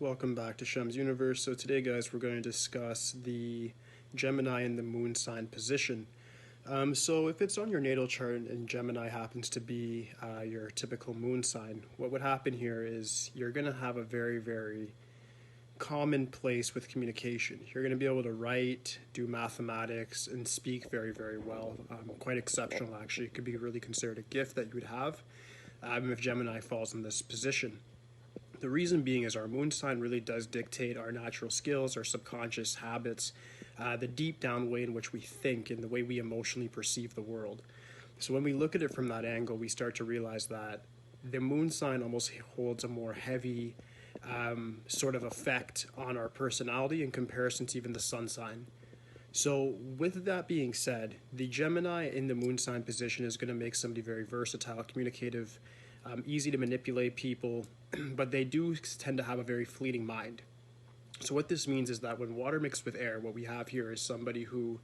Welcome back to Shemsuniverse. So today, guys, we're going to discuss the Gemini and the moon sign position. So if it's on your natal chart and Gemini happens to be your typical moon sign, what would happen here is you're going to have a very, very common place with communication. You're going to be able to write, do mathematics, and speak very, very well. Quite exceptional, actually. It could be really considered a gift that you would have if Gemini falls in this position. The reason being is our moon sign really does dictate our natural skills, our subconscious habits, the deep down way in which we think, and the way we emotionally perceive the world. So when we look at it from that angle, we start to realize that the moon sign almost holds a more heavy sort of effect on our personality in comparison to even the sun sign. So, with that being said, the Gemini in the moon sign position is going to make somebody very versatile, communicative, easy to manipulate people, but they do tend to have a very fleeting mind. So, what this means is that when water mixed with air, what we have here is somebody who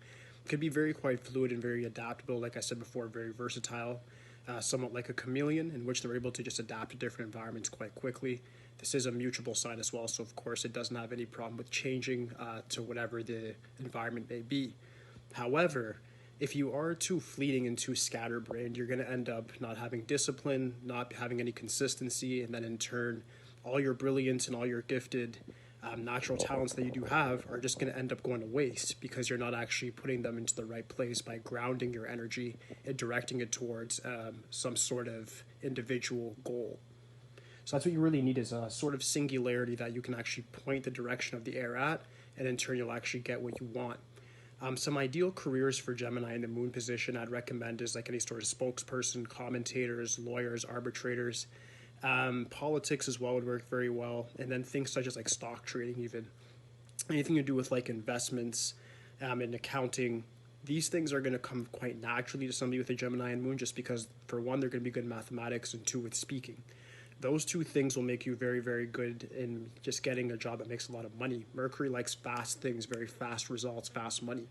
could be very quite fluid and very adaptable, like I said before, very versatile, somewhat like a chameleon, in which they're able to just adapt to different environments quite quickly. This is a mutable sign as well, so of course it doesn't have any problem with changing to whatever the environment may be. However, if you are too fleeting and too scatterbrained, you're going to end up not having discipline, not having any consistency, and then in turn, all your brilliance and all your gifted natural talents that you do have are just going to end up going to waste because you're not actually putting them into the right place by grounding your energy and directing it towards some sort of individual goal. So that's what you really need is a sort of singularity that you can actually point the direction of the air at, and in turn you'll actually get what you want. Some ideal careers for Gemini in the moon position I'd recommend is like any sort of spokesperson, commentators, lawyers, arbitrators. Politics as well would work very well, and then things such as like stock trading, even anything to do with like investments and accounting. These things are going to come quite naturally to somebody with a Gemini and moon, just because for one they're going to be good in mathematics, and two with speaking. Those two things will make you very, very good in just getting a job that makes a lot of money. Mercury likes fast things, very fast results, fast money.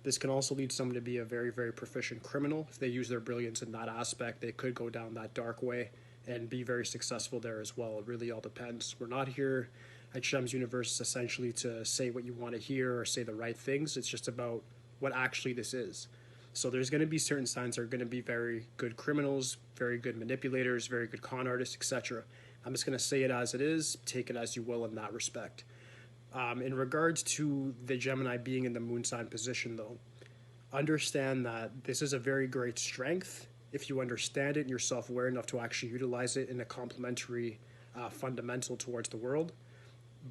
This can also lead someone to be a very, very proficient criminal. If they use their brilliance in that aspect, they could go down that dark way and be very successful there as well. It really all depends. We're not here at Shemsuniverse essentially to say what you want to hear or say the right things. It's just about what actually this is. So there's going to be certain signs that are going to be very good criminals, very good manipulators, very good con artists, etc. I'm just going to say it as it is, take it as you will in that respect. In regards to the Gemini being in the moon sign position, though, understand that this is a very great strength if you understand it and you're self aware enough to actually utilize it in a complementary fundamental towards the world.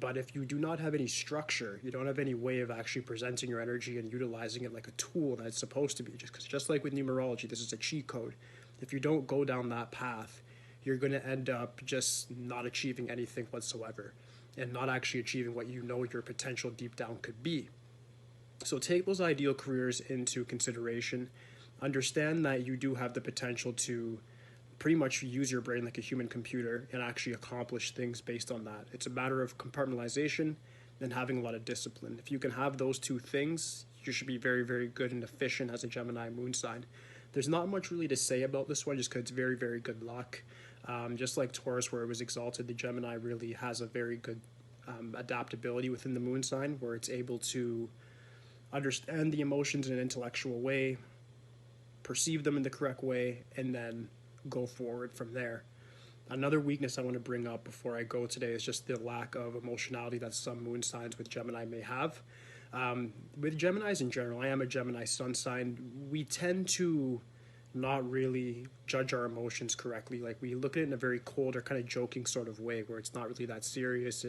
But if you do not have any structure, you don't have any way of actually presenting your energy and utilizing it like a tool that it's supposed to be. Just like with numerology, this is a cheat code. If you don't go down that path, you're going to end up just not achieving anything whatsoever and not actually achieving what you know your potential deep down could be. So take those ideal careers into consideration. Understand that you do have the potential to pretty much use your brain like a human computer and actually accomplish things based on that. It's a matter of compartmentalization and having a lot of discipline. If you can have those two things, you should be very, very good and efficient as a Gemini moon sign. There's not much really to say about this one just because it's very, very good luck. Just like Taurus, where it was exalted, the Gemini really has a very good adaptability within the moon sign where it's able to understand the emotions in an intellectual way, perceive them in the correct way, and then go forward from there. Another weakness I want to bring up before I go today is just the lack of emotionality that some moon signs with Gemini may have. With Geminis in general, I am a Gemini sun sign. We tend to not really judge our emotions correctly. Like we look at it in a very cold or kind of joking sort of way where it's not really that serious.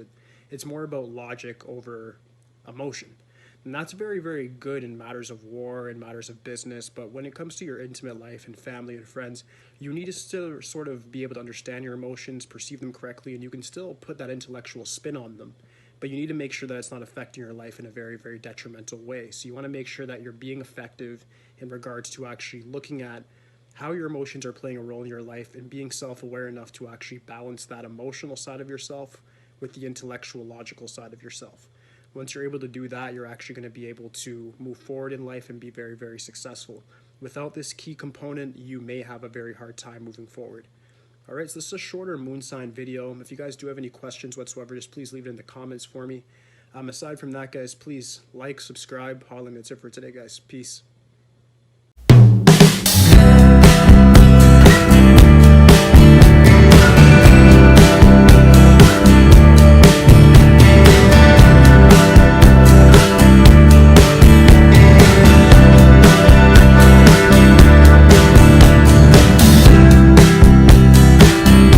It's more about logic over emotion. And that's very, very good in matters of war and matters of business. But when it comes to your intimate life and family and friends, you need to still sort of be able to understand your emotions, perceive them correctly, and you can still put that intellectual spin on them. But you need to make sure that it's not affecting your life in a very, very detrimental way. So you want to make sure that you're being effective in regards to actually looking at how your emotions are playing a role in your life and being self-aware enough to actually balance that emotional side of yourself with the intellectual, logical side of yourself. Once you're able to do that, you're actually going to be able to move forward in life and be very, very successful. Without this key component, you may have a very hard time moving forward. All right, so this is a shorter moon sign video. If you guys do have any questions whatsoever, just please leave it in the comments for me. Aside from that, guys, please like, subscribe. That's it for today, guys. Peace.